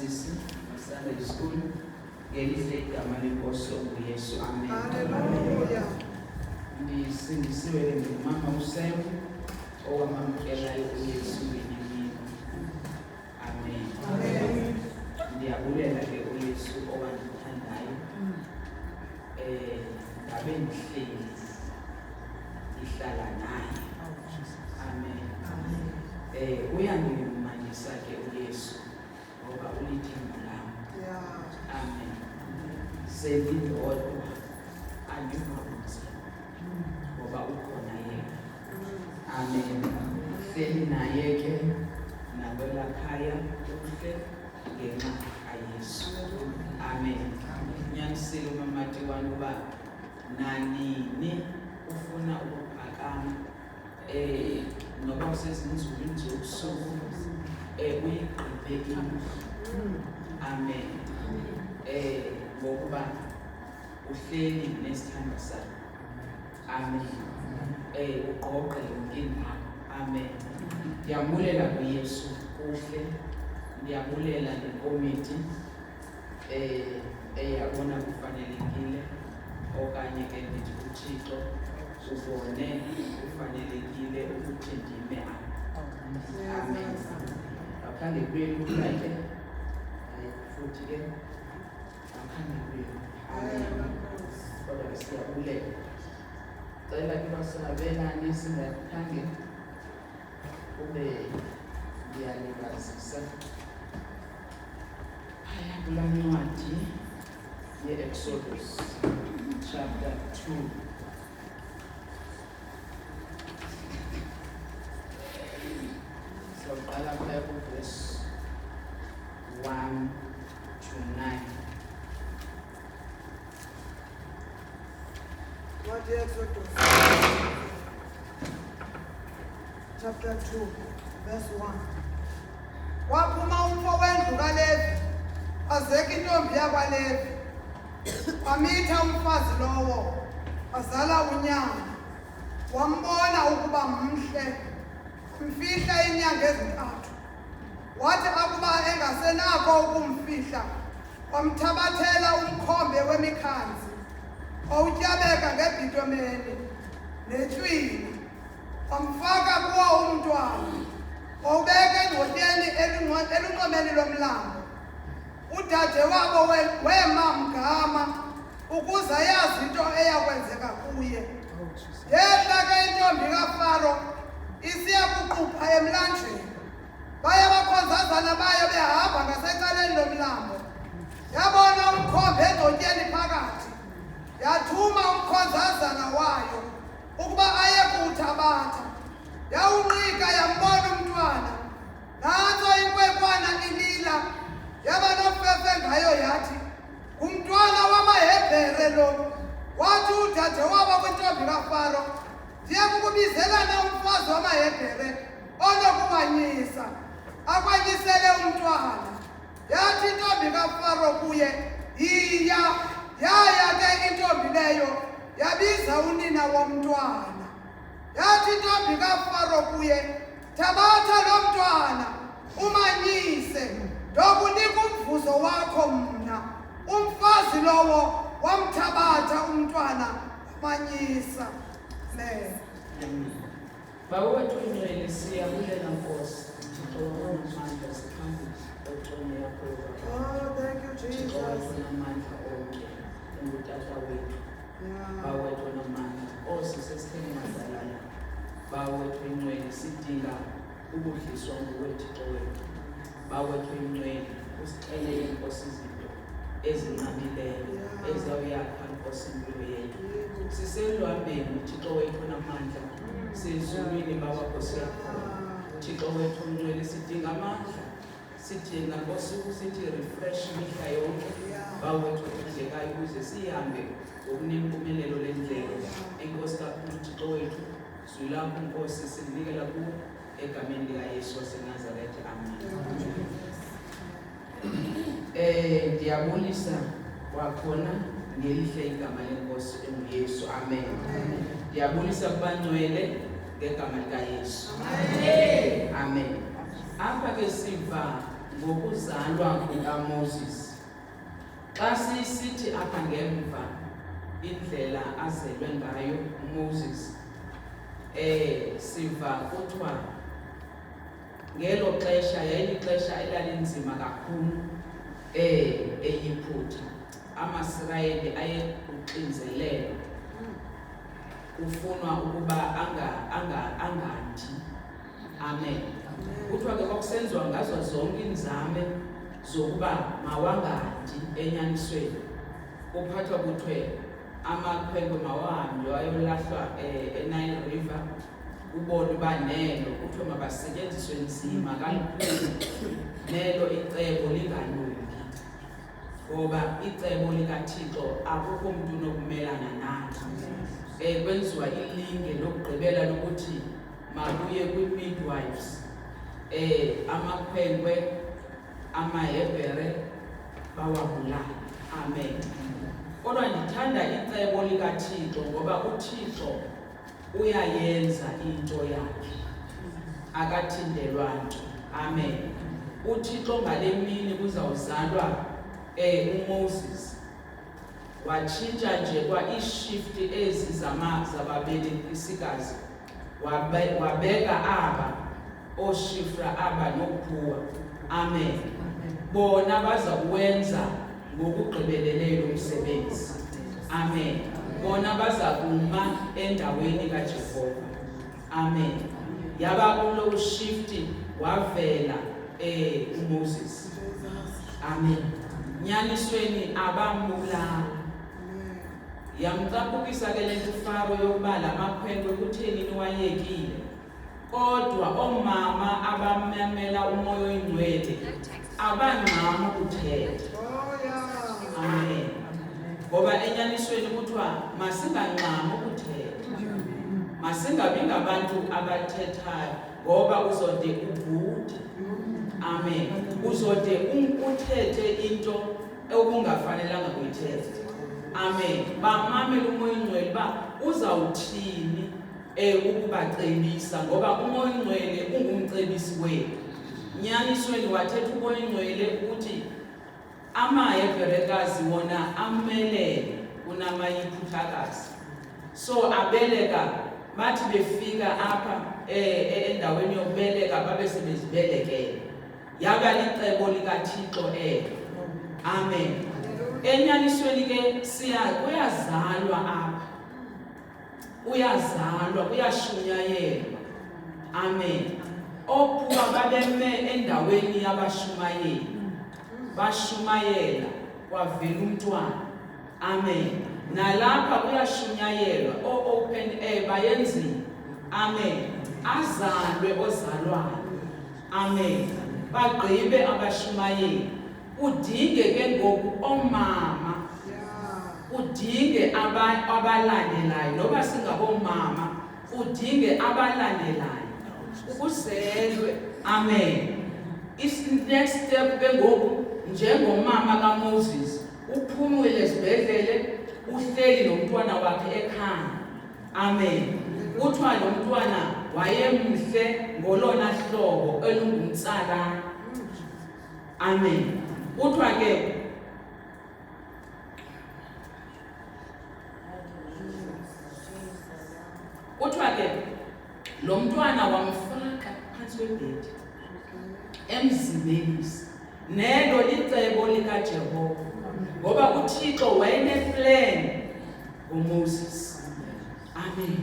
sisi Sunday school ngelihle igama lenkosi uYesu amen. Hallelujah. Ndisindisiwe ngumama uSem owamamkelayo uYesu ngemini. Amen. Amen. Ndiyabulela ke uYesu owandithandayo. Ngabe ndihleli ihlala naye. Amen. Uyangimanyisa ke uYesu ngoba ulithemba lami. Amen. Sengindodwa andingabuthi ngoba ukhona yena. Amen. Hleli naye ke nakwela khaya kuhle ngenxa kaYesu. Amen. Nyanisile umamati wami uba nanini ufuna ukuphakama noba usezinzulwini zobusuku uyigqibhe imihla. Amen. Ngokuba uhleli nesithando sakhe. Amen. Uqoqe inkinga. Amen. Ndiyabulela kuYesu kuhle. Ndiyabulela lekomiti eyabona kufanelekile okanye ke ndithi uThixo ubone kufanelekile ukuthi ndime apha. Amen. Akhange kube lula ke futhi ke akhange kube. Amen. Kodwa siyabulela. Cela ke basabelane singakhange kube ndiyalibazisa. Phaya kula ncwadi ye-Exodus chapter 2. Soqala phaya ku-verse 1 to 9. What Exodus? Chapter 2, verse 1. Waphuma umfo wendlu kaLevi, wazeka intombi yakwaLevi, wamitha umfazi lowo, wazala unyana, wambona ukuba mhle, umfihla inyanga ezintathu. Wathi akuba engasenakho ukumfihla, wamthabathela umkhombe wemikhanzi, wawutyabeka ngebitomeni netywini, wamfaka kuwo umntwana, wawubeka engcoteni elunxwemeni lomlambo. Udade wabo wema mgama ukuze yazi into eyakwenzeka kuye. Yehla ke intombi kaFaro isiya kuqupha emlanjeni. Baye bakhonzazana bayo behamba ngasecaleni lomlambo. Yabona umkhombe engcotyeni phakathi. Yathuma umkhonzazana wayo ukuba aye kuwuthabatha. Yawunqika yambona umntwana. Nanso inkwenkwana ilila. Yaba nofefe ngayo yathi, umntwana wamaHebhere lo. Wathi udade wabo kwintombi kaFaro, ndiye kukubizelana umfazi wamaHebhere onokumanyisa, akwanyisele umntwana. Yathi intombi kaFaro kuye, yiya. Yaya ke intombi leyo yabiza unina womntwana. Yathi intombi kaFaro kuye, thabatha lo mntwana umanyise, ndokunika umvuzo wakho mna. Umfazi lowo wamthabatha umntwana wamanyisa. Bawethu ingcwele siyabulela Nkosi. Thixo wamandla sikhambile oxolo yakho. Oh, thank you, Thixo Jesus. wamandla onke ungutata wethu. Bawethu namandla osisesitheni madalala. Bawethu ingcwele sidinga ukudliswa nguweThixo wethu. Bawethu ingcwele usixelele Nkosi izinto ezinqabileyo ezawuyakha Nkosi impilo yethu. Siselwambeni Thixo wethu namandla. Sezulwini babakho siyakhona. Thixo wethu ingcwele sidinga amandla. Sidinga Nkosi sithi refresh imihla yonke. Bawethu udlekayo ukuze sihambe ngokunempumelelo lendlela. Enkosi kakhulu Thixo wethu. Zwilapho Nkosi sinikela kuwe egameni likaYesu waseNazaretha. Amen. Ndiyabulisa kwakhona ngelihle igama lenkosi enguYesu. Amen. Ndiyabulisa kubangcwele ngegama likaYesu. Amen. Apha ke siva ngokuzalwa kukaMoses. Xa sisithi apha ngemva indlela azelwe ngayo uMoses, siva kuthiwa ngelo xesha yayilixesha elalinzima kakhulu eYiphutha. Amasirayeli ayekuxinzelelo, kufunwa ukuba angandi. Amen. Kuthiwa ke kwakusenziwa ngazo zonke inzame zokuba mawangandi enyanisweni. Kuphathwa kuthiwe amakhwenkwe mawahambe ayolahlwa eNile River, ubone uba nelo kuthiwe mabasetyenziswe nzima kalukhulu nelo icebo lingalungi, ngoba icebo likaThixo akukho mntu unokumelana nalo. Kwenziwa ilinge lokugqibela lokuthi makuye kwi-midwives, amakhwenkwe amaHebhere bawabulala. Amen. Kodwa ndithanda icebo likaThixo ngoba uThixo uyayenza into yakhe, akathindelwa nto. Amen. uThixo ngale mini kuzawuzalwa uMoses watshintsha nje kwa ishift ezi zababelekisikazi, wabeka aba oShifra aba noPhuwa. Amen. Bona baza kuwenza ngokugqibeleleyo umsebenzi. Amen. Bona baza kuma endaweni kaJehova. Amen. Yaba kulo shift wavela uMoses. Amen. Nyanisweni abambulala. Yamcaphukisa ke le nto uFaro yokuba lamakhwenkwe kutheni niwayekile. Kodwa omama abamamela umoya oyingcwele abangxama ukuthetha. Amen. Ngoba enyanisweni kuthiwa masingangxama ukuthetha. Masingabi ngabantu abathethayo ngoba uzode ubhude. Amen. Uzode uthethe into okungafanelanga kuyithetha. Amen. Bamamela umoya oyingcwele ba uzawuthini ukubacebisa ngoba umoya oyingcwele ungumcebisi wethu. Nyanisweni wathetha umoya oyingcwele ukuthi amaHebherekazi wona amelele kunamaYiphuthakazi. So abeleka bathi befika apha endaweni yokubeleka babe sebezibelekela. Yaba licebo likaThixo Amen. Enyanisweni ke kuyazalwa apha. Uyazalwa, kuyashunyayelwa. Amen. Ophuwa babeme endaweni yabashumayeli. Bashumayela kwavela umntwana. Amen. Nalapha kuyashunyayelwa, open air bayenzile. Amen. Azalwe ozalwayo. Amen. Bagqibe abashumayeli. Udinge ke ngoku omama. Udinge abalandelayo, noba singabomama, udinge abalandelayo ukuzelwe. Amen. Next step ke ngoku njengomama kaMoses uphumule esibhedlele, uhleli nomntwana wakhe ekhaya. Amen. Kuthiwa lo mntwana wayemhle ngolona hlobo elungumtsalane. Amen. Kuthiwa ke lo mntwana wamfaka phansi kwebhedi emzimbelisa. Nelo licebo likaJehova ngoba uThixo wayeneplan ngoMoses. Amen.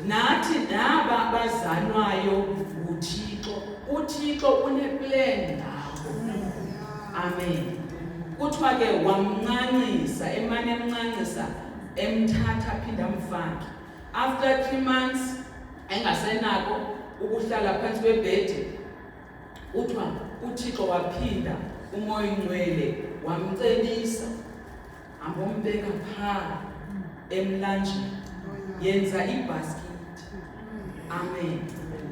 Nathi naba bazalwayo nguThixo, uThixo uneplan ngabo. Amen. Kuthiwa ke wamncancisa, emane emncancisa, emthatha phinda amfake. After 3 months engasenako ukuhlala phansi kwebhedi, kuthiwa uThixo waphinda umoya oyingcwele wamcebisa, ambombeka phaa emlanjeni, yenza ibhaskithi. Amen.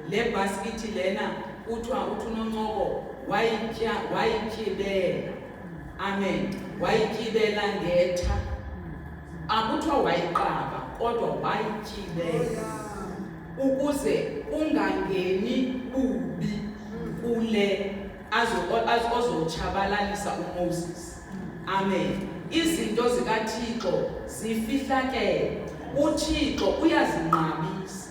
Le bhaskithi lena kuthiwa uNoncoko wayityibela. Amen. Wayityibela ngetha. Akuthiwa wayiqaba kodwa wayityibela ukuze ungangeni bubi kule ozotshabalalisa uMoses. Amen. Izinto zikaThixo zifihlakele. uThixo uyazinqabisa.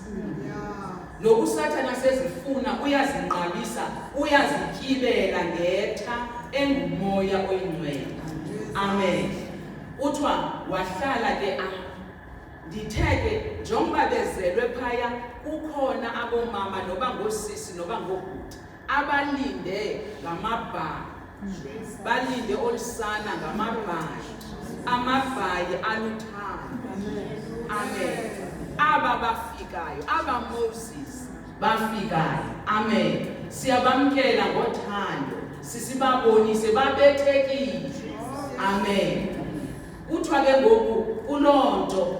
Nokusathana sezifuna uyazinqabisa, uyazitshibela ngetha engumoya oyingcwele. Amen. Uthiwa wahlala ke nditheke njengoba bezelwe phaya kukhona abomama noba ngosisi noba ngobhuti abalinde ngamabhayi, balinde olusana ngamabhayi, amabhayi aluthando. Amen. Aba bafikayo, aba Moses bafikayo. Amen. Siyabamkela ngothando, sisibabonise babethekile. Amen. Kuthiwa ke ngoku kulonto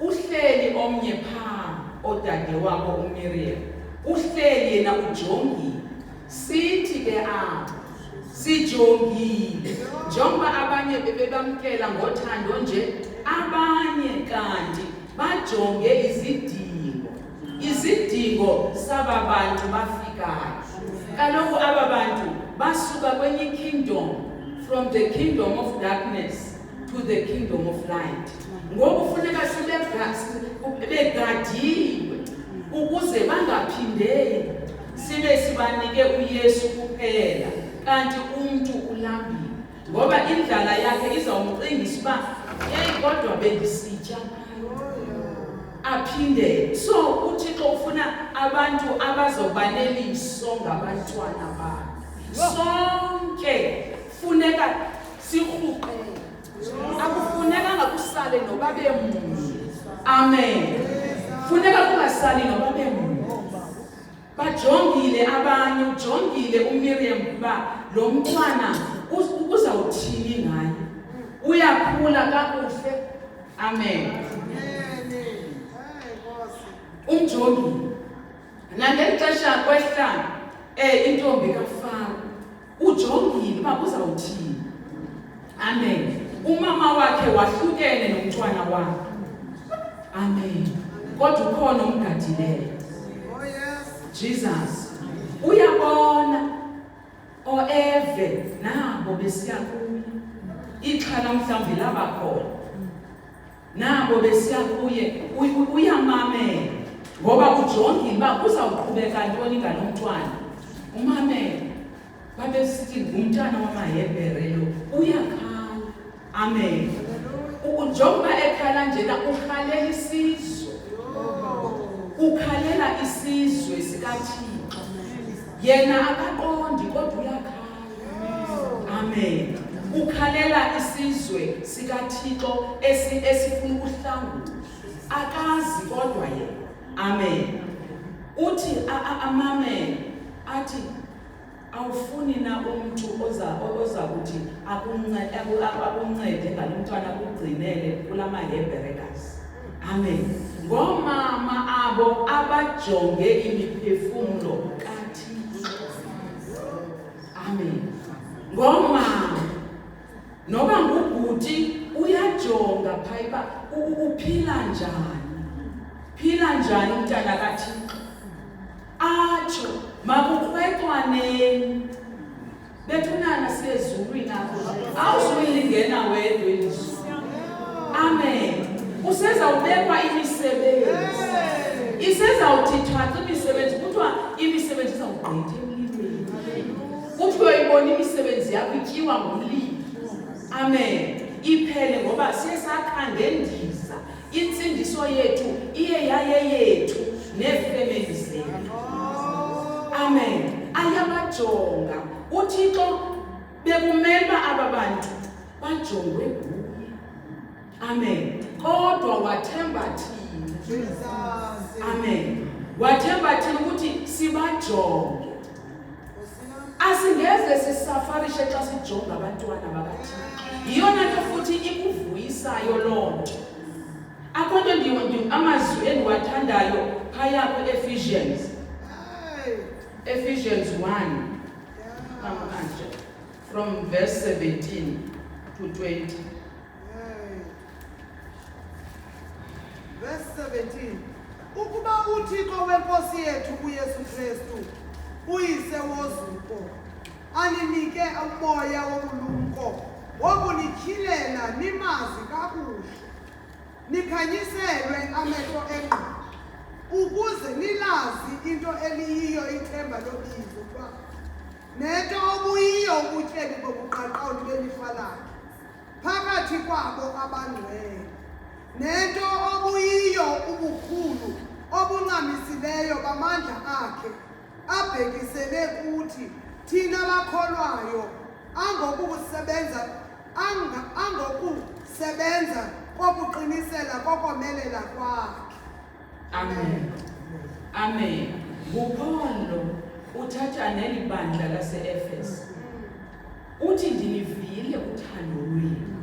uhleli omnye pha odade wabo uMiriam. Uhleli yena ujongile. Sithi ke sijongile. Njengoba abanye bebamkela ngothando nje, abanye kanti bajonge izidingo saba bantu bafikayo. Kaloku aba bantu basuka kwenye kingdom, from the kingdom of darkness to the kingdom of light. Ngoku funeka begadiwe ukuze bangaphindeli sibe sibanike uYesu kuphela kanti umuntu ulambile, ngoba indlala yakhe izawumcingisa uba kodwa bendisitya aphinde. So uThixo ufuna abantu abazoba neliso ngabantwana babo. Sonke funeka sirhuqele, akufunekanga kusale noba bemunye. Amen. Funeka kungasali noba bemunye. Bajongile abanye, ujongile uMiriam kuba lo mntwana uzawuthini ngaye, uyakhula kakuhle. Amen. Umjongi nangeli xesha kwehla intombi kaFaro, ujongile uba uzawuthini. Amen. Umama wakhe wahlukene nomntwana wakhe. Amen. Kodwa ukhona umgadileyo. Jesus uyabona oEve nabo besiya kuye, ixhala mhlawumbi labakhona nabo besiya kuye, uyamamela ngoba ujongile uba uzawuqhubeka ntoni ngalo mntwana. Umamela babesithi ngumntana wamaHebhere lo, uyakhala. Amen. Njengoba ekhala njena ukhalela isizwe, ukhalela isizwe sikaThixo. Yena akaqondi kodwa uyakhala. Amen. Ukhalela isizwe sikaThixo esifuna ukuhlangula, akazi kodwa yena. Amen. Uthi amamele athi awufuni na umuntu oza kuthi akuncede ngalo mntwana akugcinele kulamaHebherekazi. Amen. Ngomama abo abajonge imiphefumulo kaThixo. Amen. Ngomama noba ngubhuti uyajonga phayipha uphila njani umntana kaThixo. Atsho makukhwexwaneni bethunana siyezulwini apho, awuzuyilingena wedwa elizwe. Amen. Usezawubekwa imisebenzi, isezawuthithwaxa imisebenzi, kuthiwa imisebenzi izawugqitha emlilweni. Kuthiwa uyibona imisebenzi yakho ityiwa ngumlilo. Amen. Iphele ngoba siye sakha ngendiza, intsindiso yethu iye yayeyethu neefemeli zethu. Amen. Ayabajonga uThixo, bekumele uba aba bantu bajongwe nguye. Amen. Kodwa wathemba thina. Amen. Wathemba thina ukuthi sibajonge. Asingeze sisafarishe xa sijonga abantwana bakaThixo. Yiyona nto futhi ikuvuyisayo loo nto. Akho nto amazwi endiwathandayo phaya ku-Ephesians. Ephesians 1, from verse 17 to 20. Verse 17. Ukuba uThixo wenkosi yethu uYesu Kristu uyise wozuko aninike umoya wobulumko wokunikhilela nimazi kakuhle, nikhanyiselwe amehlo engqondo, ukuze nilazi into eliyiyo ithemba lobizo lwakhe, nento obuyiyo ubutyebi bobuqaqawuli belifa lakhe phakathi kwabo abangcwele, nento obuyiyo ubukhulu obungxamisileyo bamandla akhe abhekisele kuthi thina bakholwayo angokusebenza kokuqinisela kokomelela kwakhe. Amen. Amen. Ngupawulo uthatha neli bandla lase-Efesu. Uthi ndinivile uthando lwenu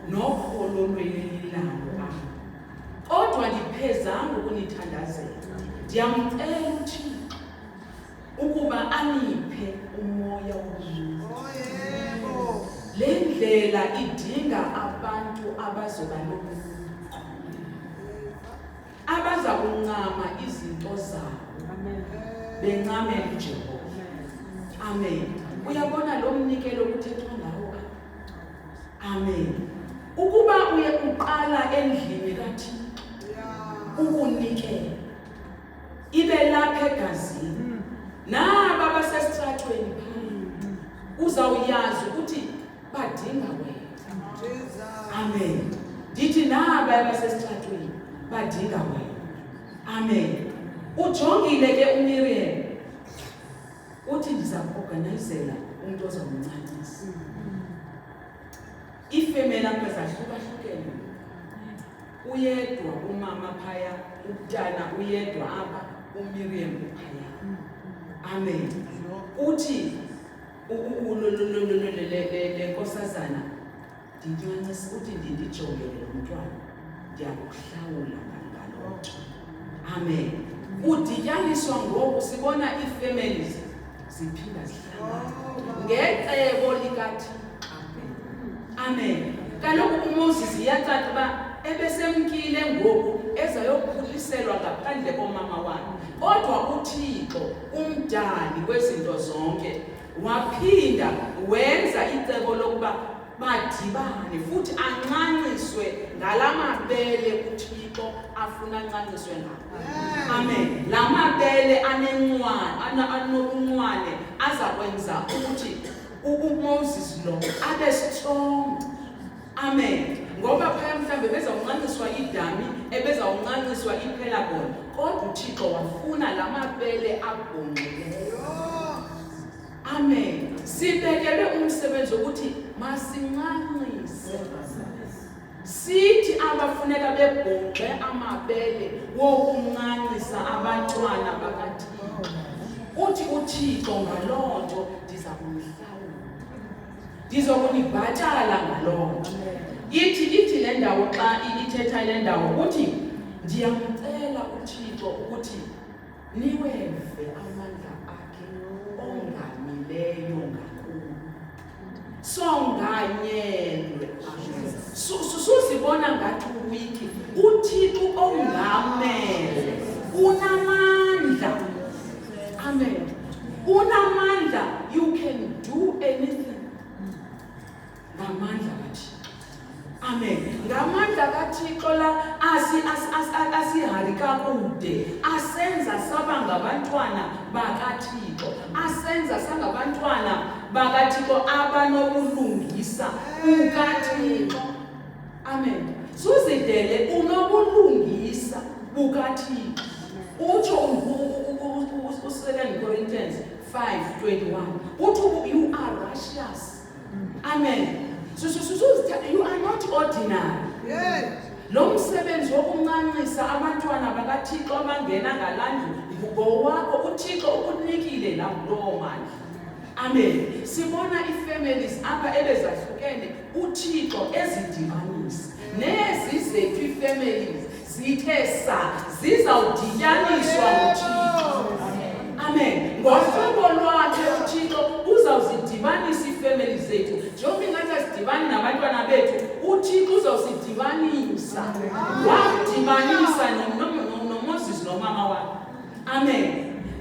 nokholo lwenu lalo apha. Kodwa ndiphezanga ukunithandazela. Ndiyamcela uThixo ukuba aniphe umoya wobulumko. Yebo. Le ndlela idinga abantu abazoba nobulumko, abaza kuncama izinto zabo, bencamela uJehova. Amen. Uyabona lo mnikelo kuthethwa ngawo. Amen. Ukuba uye uqala endlini kaThixo ukunikela, ibe lapha egazini, naba basesitratweni uzawuyazi ukuthi badinga wena. Amen. Ndithi naba abasesitratweni badinga wena. Amen. Ujongile ke uMiriam uthi ndiza kuorganizela umuntu ozamncancisa. Ifemeli apha zahlukahlukene. Uyedwa umama phaya, umntana uyedwa apha, uMiriam uphaya. Amen. Uthi le nkosazana ndincancisa, uthi ndindijongele lo mntwana ndiyakuhlawula ngalonto. Amen. Udityaniswa ngoku sibona ii-families ziphinda zihlangana ngecebo likaThixo. Amen. Kaloku uMoses iyacaca uba ebesemkile ngoku ezayokhuliselwa ngaphandle komama wakhe. Kodwa uThixo umdali kwezinto zonke waphinda wenza icebo lokuba badibane futhi ancanciswe ngalamabele uThixo afuna ancanciswe ngawo. Amen. Lamabele anobunqwane azakwenza ukuthi uMoses lo abe strong. Amen. Ngoba phaya mhlambe bezawuncanciswa idami, ebezawuncanciswa iPelagon, kodwa uThixo wafuna lamabele abhonqileyo. Amen. Sibekelwe umsebenzi wokuthi masincancise. Sithi abafuneka bebhonqe amabele wokuncancisa abantwana bakaThixo. Uthi uThixo ngaloo nto ndiza kumhlawula, ndizokunibhatala ngaloo nto. Ithi le ndawo xa ithetha le ndawo uthi ndiyamcela uThixo ukuthi niweve amandla akhe ongamileyo ngakulo, songanyelwe. Susibona ngathi uwiki uThixo ongamele unamandla. Amen. Unamandla. You can do anything ngamandla kaThixo. Amen. Ngamandla kaThixo la asihari kakude, asenza saba ngabantwana bakaThixo, asenza sangabantwana bakaThixo abanobulungisa bukaThixo. Amen. Suzidele unobulungisa bukaThixo. Utsho u2 Corinthians 5:21 uthi you are righteous. Amen. So you are not ordinary. Yes. Lo msebenzi wokuncancisa abantwana bakaThixo abangena ngalandlu ngowakho uThixo ukunikile lawo mandla. Amen. Sibona ii-families apha ebezahlukene uThixo ezidibanisa. Nezi zethu ii-families zithe zizawudityaniswa nguThixo. Amen. Ngohlobo lwakhe uThixo uzawuzidibanisa ii-families zethu. Njengoba ingathi asidibani nabantwana bethu, uThixo uzawusidibanisa. Wamdibanisa noMoses nomama wakhe. Amen.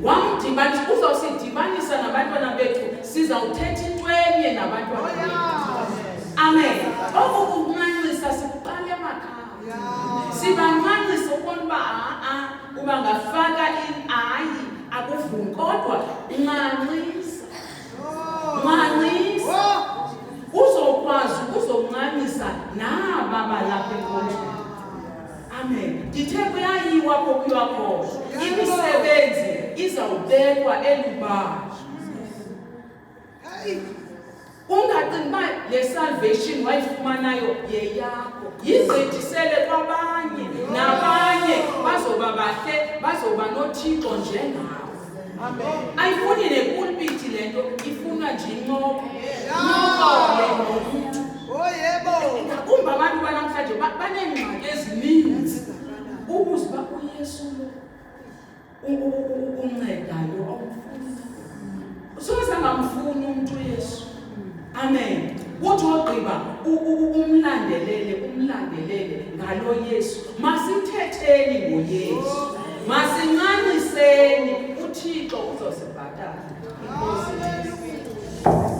Wamdibanisa, uzawusidibanisa nabantwana bethu. sizawuthetha into enye nabantwana Oh, bethu. yeah. Amen. Okuncancisa siqala emakhaya. Yeah. Sibancancisa ukubona uba uba ngafaka ayi akuvumi kodwa ncancisa. Oh. Ncancisa. Oh. Uzokwazi ukuzoncamisa naba balapha enkonjeni. Amen. Ndithe kuyayiwa kokuyiwa khona. Imisebenzi izawubekwa elubayo. Hey. Ungacingi uba le salvation wayifumanayo yeyakho. Yizedisele kwabanye. Nabanye bazoba bahle, bazoba noThixo njengawe. Amen. Ayifuni nepulpiti le nto, ifuna nje incoko. Oh, yebo. Ngakumbi abantu banamhlanje baneengxaki ezininzi. Ukuze uba uYesu lo uncedayo awumfuni. Soze angamfuni umuntu uYesu. Amen. Uthi ogqiba umlandelele ngalo Yesu. Masithetheni ngoYesu. Masincaniseni uThixo uzosibhatala. Inkosi. Hallelujah.